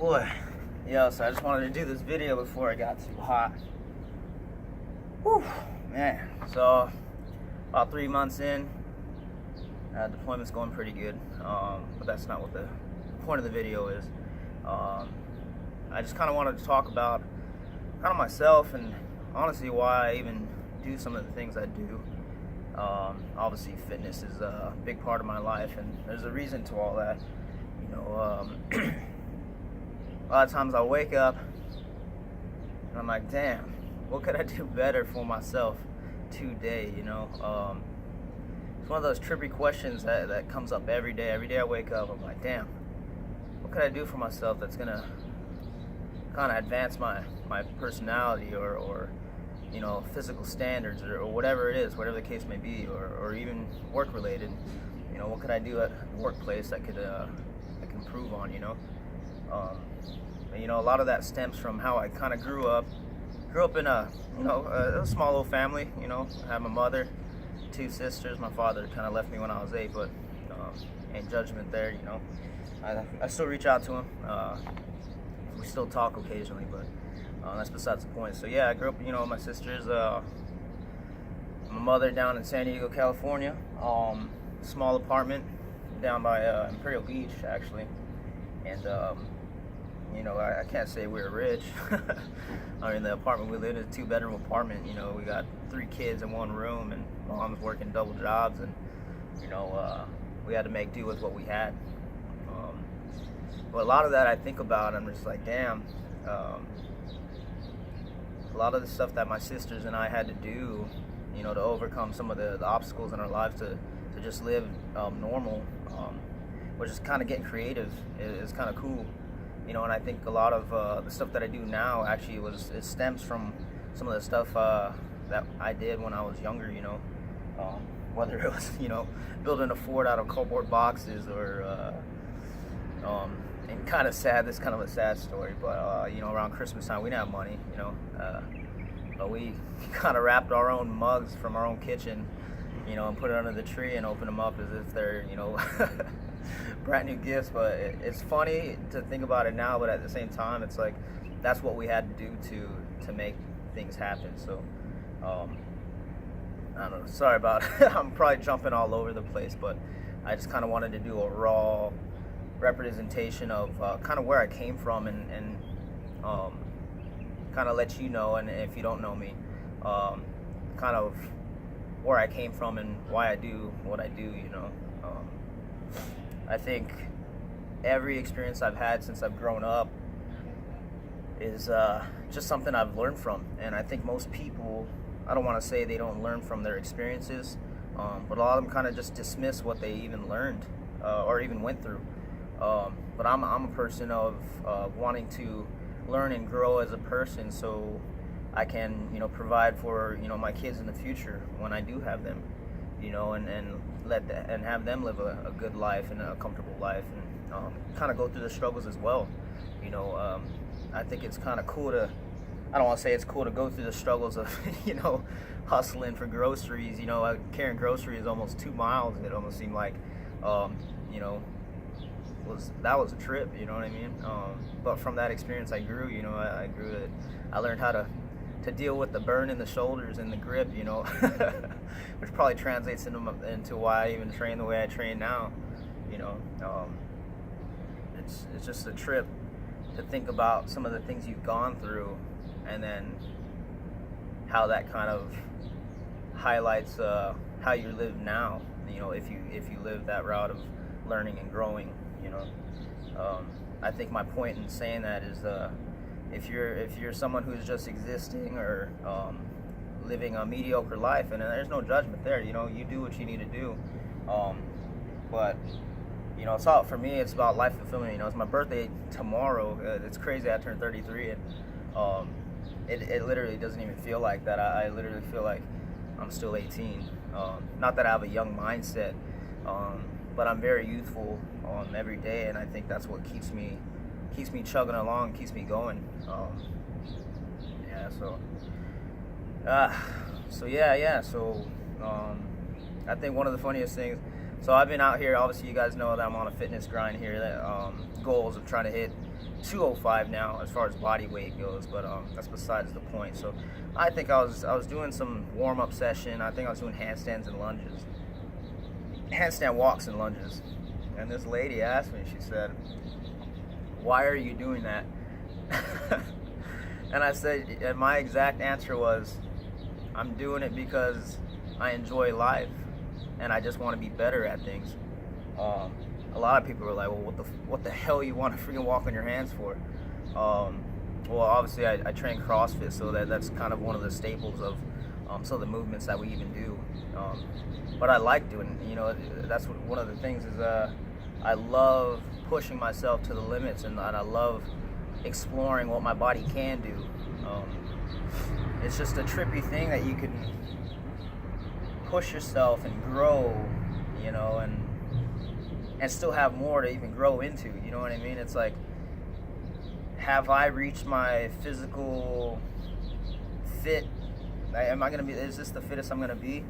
boy. Yeah, so I just wanted to do this video before it got too hot. Whew, man. So, about 3 months in, deployment's going pretty good. But that's not what the point of the video is. I just kind of wanted to talk about kind of myself and honestly why I even do some of the things I do. Obviously fitness is a big part of my life, and there's a reason to all that. You know, a lot of times I wake up and I'm like, damn, what could I do better for myself today? You know, it's one of those trippy questions that comes up every day. Every day I wake up, I'm like, damn, what could I do for myself that's gonna kind of advance my personality or you know, physical standards or whatever it is, whatever the case may be, or even work related. You know, what could I do at the workplace that could improve on, you know? And, you know, a lot of that stems from how I kind of grew up in a, you know, a small little family. You know, I have my mother, 2 sisters. My father kind of left me when I was 8, but ain't judgment there, you know. I still reach out to him. We still talk occasionally, but that's besides the point. So yeah, I grew up, you know, my sisters, my mother down in San Diego, California, small apartment down by Imperial Beach, actually, and you know, I can't say we were rich. I mean, the apartment we lived in is a 2-bedroom apartment. You know, we got 3 kids in 1 room, and mom's working double jobs, and you know, we had to make do with what we had. But a lot of that I think about, I'm just like, damn. A lot of the stuff that my sisters and I had to do, you know, to overcome some of the obstacles in our lives to just live normal, which is kind of getting creative, is kind of cool, you know. And I think a lot of the stuff that I do now actually it stems from some of the stuff that I did when I was younger, you know, whether it was, you know, building a fort out of cardboard boxes or and kind of sad, this is kind of a sad story, but you know, around Christmas time we didn't have money, you know, but we kind of wrapped our own mugs from our own kitchen, you know, and put it under the tree and open them up as if they're, you know, brand new gifts. But it's funny to think about it now, but at the same time it's like that's what we had to do to make things happen. So I don't know, sorry about I'm probably jumping all over the place, but I just kind of wanted to do a raw representation of kind of where I came from, and kind of let you know, and if you don't know me, kind of where I came from and why I do what I do, you know. I think every experience I've had since I've grown up is just something I've learned from, and I think most people, I don't want to say they don't learn from their experiences, but a lot of them kind of just dismiss what they even learned or even went through. But I'm a person of wanting to learn and grow as a person, so I can, you know, provide for, you know, my kids in the future when I do have them, you know, and have them live a good life and a comfortable life, and kind of go through the struggles as well, you know. I think it's kind of cool to, I don't want to say it's cool to go through the struggles of, you know, hustling for groceries, you know, carrying groceries almost 2 miles. It almost seemed like, you know, that was a trip, you know what I mean? But from that experience I grew, you know, I grew it. I learned how to deal with the burn in the shoulders and the grip, you know, which probably translates into why I even train the way I train now, you know. It's just a trip to think about some of the things you've gone through, and then how that kind of highlights how you live now, you know, if you live that route of learning and growing, you know. I think my point in saying that is if you're someone who's just existing or living a mediocre life, and there's no judgment there, you know, you do what you need to do, but you know, it's all, for me, it's about life fulfillment. You know, it's my birthday tomorrow. It's crazy, I turned 33, and it literally doesn't even feel like that. I literally feel like I'm still 18. Not that I have a young mindset, but I'm very youthful every day, and I think that's what keeps me chugging along, keeps me going. Yeah, so I think one of the funniest things, so I've been out here, obviously you guys know that I'm on a fitness grind here, that goals of trying to hit 205 now as far as body weight goes, but that's besides the point. So I think I was doing some warm-up session. I think I was doing handstands and lunges, handstand walks and lunges, and this lady asked me, she said, "Why are you doing that?" And I said, and my exact answer was, "I'm doing it because I enjoy life, and I just want to be better at things." A lot of people are like, "Well, what the hell you want to freaking walk on your hands for?" Well, obviously I train CrossFit, so that's kind of one of the staples of some of the movements that we even do. But I like doing, that's one of the things is I love pushing myself to the limits, and I love exploring what my body can do. It's just a trippy thing that you can push yourself and grow, and still have more to even grow into, you know what I mean? It's like, have I reached my physical fit? Is this the fittest I'm gonna be?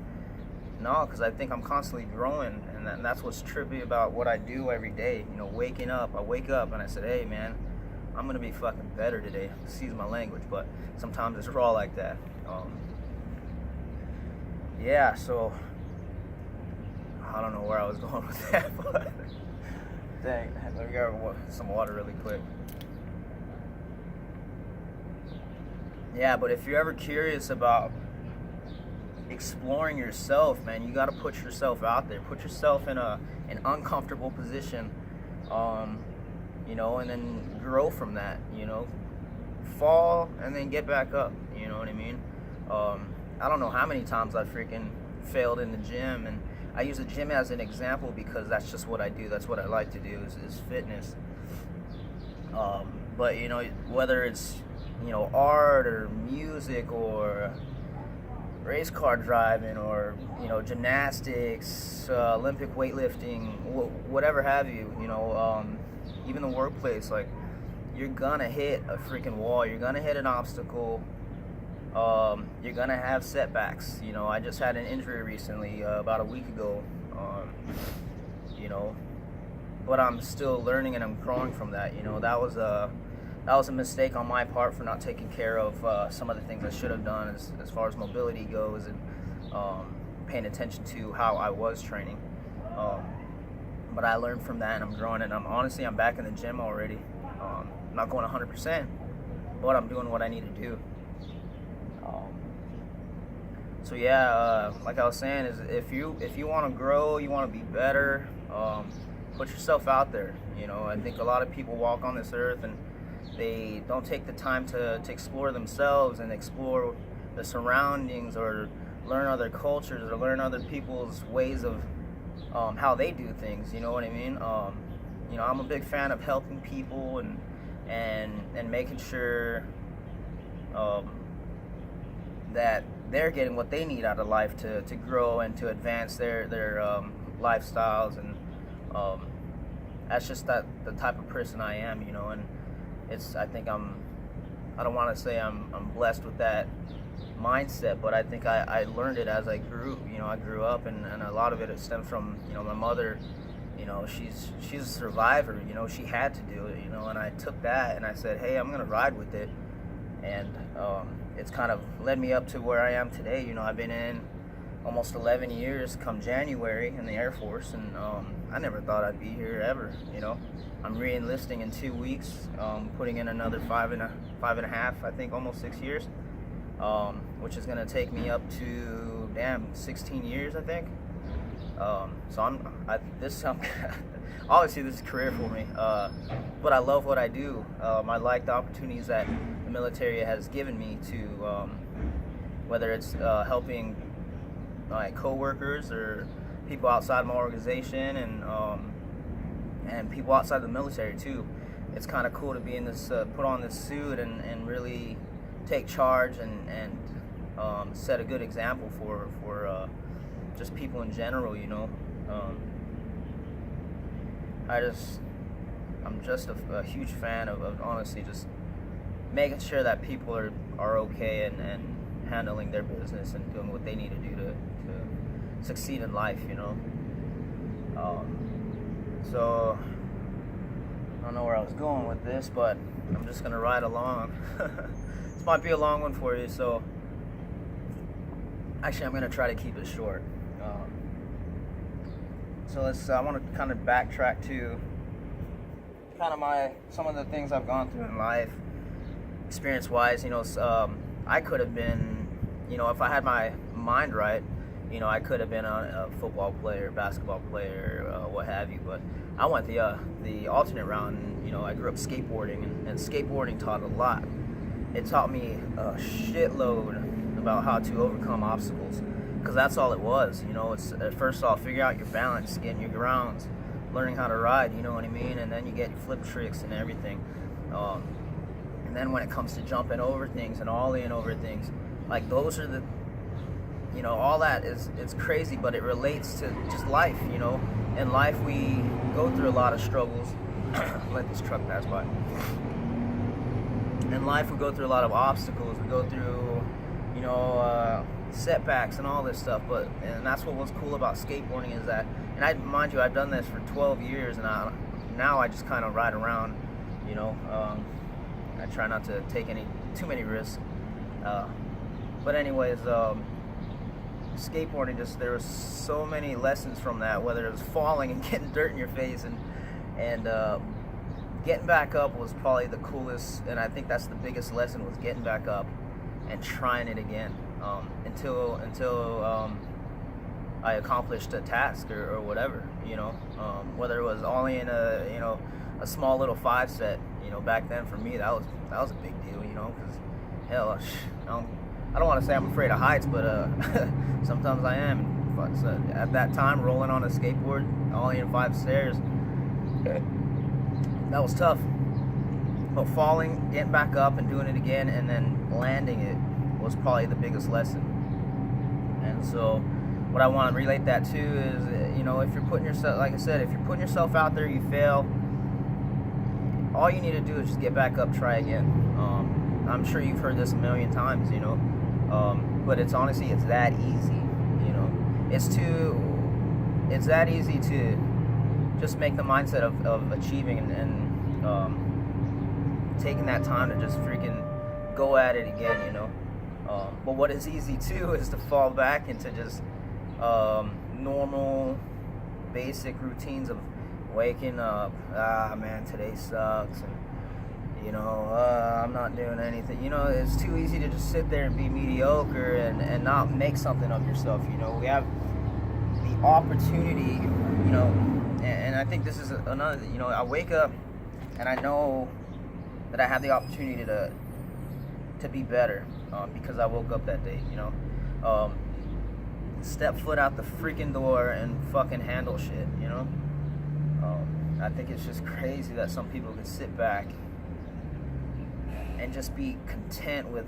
No, because I think I'm constantly growing, and that's what's trippy about what I do every day. Waking up, I wake up and I said, hey man, I'm gonna be fucking better today. Excuse my language, but sometimes it's raw like that. Yeah, so I don't know where I was going with that, but dang, let me grab some water really quick. Yeah, but if you're ever curious about exploring yourself, man, you got to put yourself out there. Put yourself in an uncomfortable position, and then grow from that. Fall and then get back up. You know what I mean? I don't know how many times I freaking failed in the gym, and I use the gym as an example because that's just what I do. That's what I like to do is fitness. But whether it's art or music or race car driving or gymnastics, Olympic weightlifting, whatever have you, even the workplace, like, you're gonna hit a freaking wall. You're gonna hit an obstacle. You're gonna have setbacks. I just had an injury recently, about a week ago. But I'm still learning and I'm growing from that. That was a mistake on my part for not taking care of some of the things I should have done as far as mobility goes, and paying attention to how I was training. But I learned from that, and I'm growing, and I'm back in the gym already. I'm not going 100%, but I'm doing what I need to do. So yeah, like I was saying, is if you want to grow, you want to be better, put yourself out there. I think a lot of people walk on this earth and they don't take the time to explore themselves and explore the surroundings, or learn other cultures, or learn other people's ways of how they do things. You know what I mean? I'm a big fan of helping people and making sure that they're getting what they need out of life to grow and to advance their lifestyles, and that's just the type of person I am, and I think I don't want to say I'm blessed with that mindset, but I think I learned it as I grew. I grew up, and a lot of it stems from my mother. She's a survivor. She had to do it. And I took that and I said, hey, I'm gonna ride with it, and it's kind of led me up to where I am today. I've been in almost 11 years come January in the Air Force, and I never thought I'd be here ever. I'm re-enlisting in 2 weeks, putting in another five and a half, I think almost 6 years, which is gonna take me up to 16 years, I think. So obviously this is a career for me, but I love what I do. I like the opportunities that the military has given me to, whether it's helping my coworkers or people outside my organization, and people outside the military too. It's kind of cool to be in this, put on this suit and really take charge and set a good example for just people in general. I'm just a huge fan of honestly just making sure that people are okay and handling their business and doing what they need to do to succeed in life. So don't know where I was going with this, but I'm just gonna ride along. This might be a long one for you, so actually I'm gonna try to keep it short. I want to kind of backtrack to kind of some of the things I've gone through in life, experience-wise. I could have been, if I had my mind right, I could have been a football player, basketball player, what have you. But I went the alternate route, and I grew up skateboarding, and skateboarding taught a lot. It taught me a shitload about how to overcome obstacles, because that's all it was. It's first off, figure out your balance, getting your grounds, learning how to ride. You know what I mean? And then you get your flip tricks and everything. And then when it comes to jumping over things and ollieing over things, like those are the, all that it's crazy, but it relates to just life. In life we go through a lot of struggles. Let this truck pass by. In life we go through a lot of obstacles. We go through, setbacks and all this stuff. And that's what was cool about skateboarding is that, and mind you, I've done this for 12 years, and now I just kind of ride around. I try not to take too many risks. But anyways, skateboarding, there was so many lessons from that, whether it was falling and getting dirt in your face and getting back up was probably the coolest, and I think that's the biggest lesson, was getting back up and trying it again until I accomplished a task or whatever, whether it was only in a small little 5-set. Back then for me that was a big deal, because hell, I don't want to say I'm afraid of heights, but sometimes I am. But at that time, rolling on a skateboard, only in 5 stairs, that was tough. But falling, getting back up and doing it again, and then landing it was probably the biggest lesson. And so what I want to relate that to is, if you're putting yourself, like I said, if you're putting yourself out there, you fail, all you need to do is just get back up, try again. I'm sure you've heard this a million times, but it's that easy, it's that easy to just make the mindset of achieving and taking that time to just freaking go at it again, but what is easy too is to fall back into just normal, basic routines of waking up, man, today sucks, and I'm not doing anything. It's too easy to just sit there and be mediocre and not make something of yourself. We have the opportunity, and I think this is another, I wake up and I know that I have the opportunity to be better, because I woke up that day, step foot out the freaking door and fucking handle shit, I think it's just crazy that some people can sit back and just be content with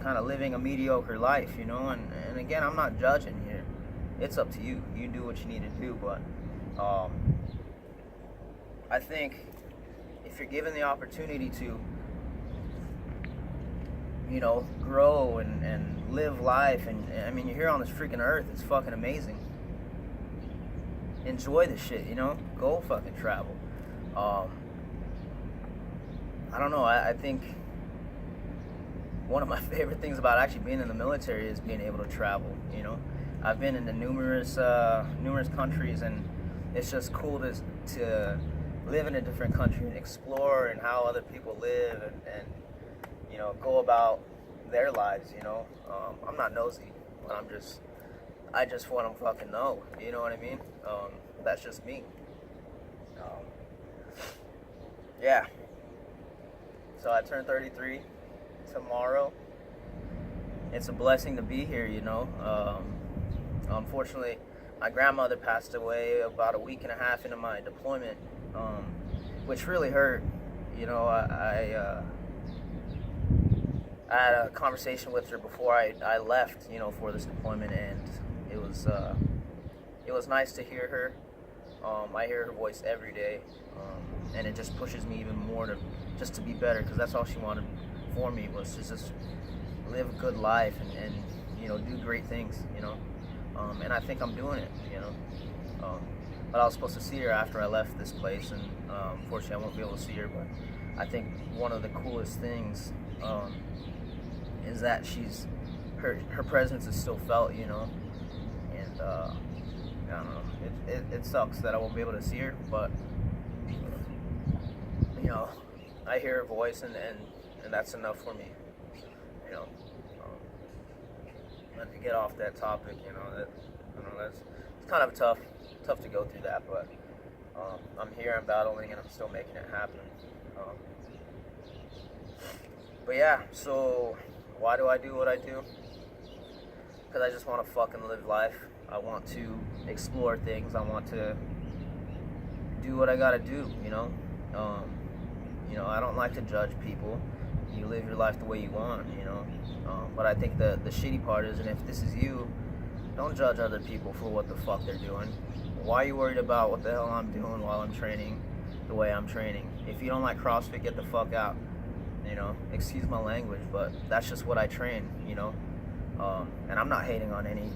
kind of living a mediocre life, and again, I'm not judging here. It's up to you. You do what you need to do, but I think if you're given the opportunity to, grow and live life, and I mean, you're here on this freaking earth, it's fucking amazing. Enjoy the shit, go fucking travel. I don't know, I think one of my favorite things about actually being in the military is being able to travel. I've been into numerous countries, and it's just cool to live in a different country and explore and how other people live and go about their lives. I'm not nosy, but I just want to fucking know. You know what I mean? That's just me. Yeah. So I turned 33 tomorrow. It's a blessing to be here, Unfortunately, my grandmother passed away about a week and a half into my deployment, which really hurt. I had a conversation with her before I left, for this deployment, and it was nice to hear her. I hear her voice every day, and it just pushes me even more to be better, because that's all she wanted for me, was to just live a good life and do great things, and I think I'm doing it, but I was supposed to see her after I left this place, and unfortunately I won't be able to see her. But I think one of the coolest things is that her presence is still felt, you know, and I don't know. It sucks that I won't be able to see her, but you know, I hear her voice, and that's enough for me, you know. Let me get off that topic, you know. That's it's kind of tough to go through that, but I'm here, I'm battling, and I'm still making it happen. But yeah, so why do I do what I do? Because I just want to fucking live life. I want to explore things. I want to do what I gotta do, you know. I don't like to judge people. You live your life the way you want, you know. But I think the shitty part is, and if this is you, don't judge other people for what the fuck they're doing. Why are you worried about what the hell I'm doing while I'm training the way I'm training? If you don't like CrossFit, get the fuck out. You know, excuse my language, but that's just what I train, you know. And I'm not hating on any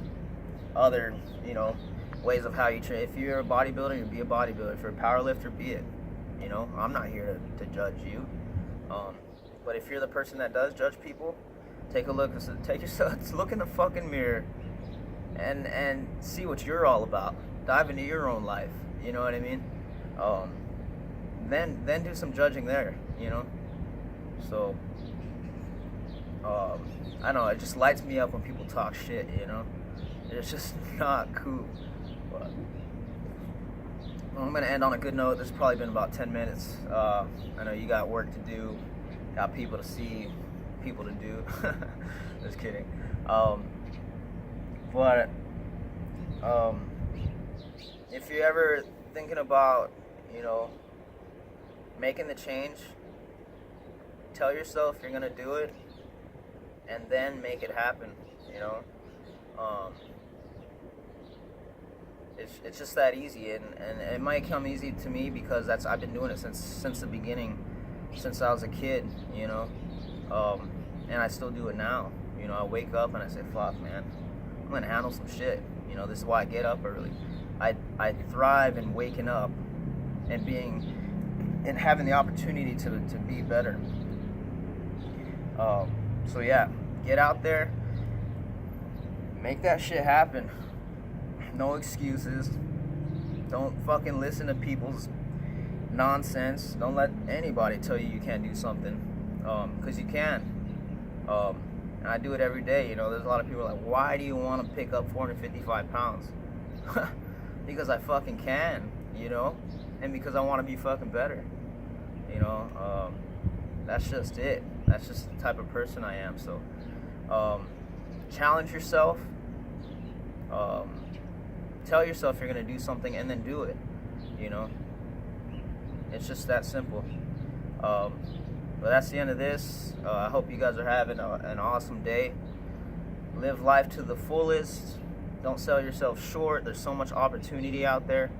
other, you know, ways of how you train. If you're a bodybuilder, you be a bodybuilder. If you're a powerlifter, be it. You know, I'm not here to judge you. But if you're the person that does judge people, take a look. Look in the fucking mirror, and see what you're all about. Dive into your own life. You know what I mean? Then do some judging there. You know. So I know it just lights me up when people talk shit. You know, it's just not cool. But I'm gonna end on a good note. This has probably been about 10 minutes. I know you got work to do, got people to see, people to do. Just kidding. But if you're ever thinking about, you know, making the change, tell yourself you're gonna do it, and then make it happen. You know. It's just that easy, and it might come easy to me because I've been doing it since the beginning, since I was a kid, you know, and I still do it now. You know, I wake up and I say, fuck, man, I'm gonna handle some shit. You know, this is why I get up early. I thrive in waking up and having the opportunity to be better. So yeah, get out there, make that shit happen. No excuses. Don't fucking listen to people's nonsense. Don't let anybody tell you can't do something, because you can. And I do it every day. You know, there's a lot of people like, why do you want to pick up 455 pounds? Because I fucking can, you know, and because I want to be fucking better. You know, that's just it. That's just the type of person I am. So challenge yourself. Tell yourself you're going to do something and then do it, you know. It's just that simple. But that's the end of this. I hope you guys are having an awesome day. Live life to the fullest. Don't sell yourself short. There's so much opportunity out there.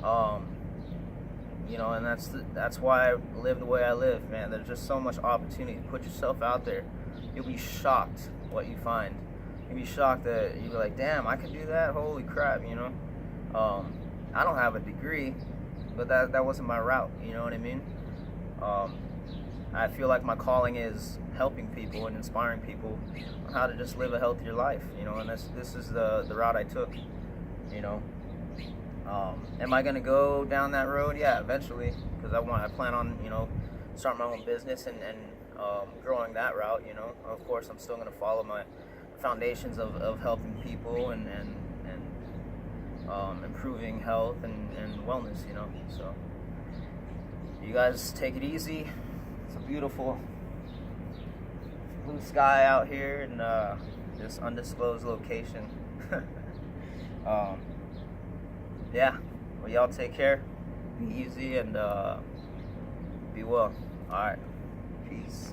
You know, and that's why I live the way I live, man. There's just so much opportunity. Put yourself out there. You'll be shocked what you find. You'd be shocked that you'd be like, damn, I can do that? Holy crap, you know? I don't have a degree, but that wasn't my route, you know what I mean? I feel like my calling is helping people and inspiring people on how to just live a healthier life, you know, and this is the route I took, you know? Am I gonna go down that road? Yeah, eventually, because I plan on, you know, starting my own business and growing that route, you know? Of course, I'm still gonna follow my foundations of helping people and improving health and wellness, you know. So you guys take it easy. It's a beautiful blue sky out here in this undisclosed location. Yeah, well, y'all take care, be easy, and be well. All right, peace.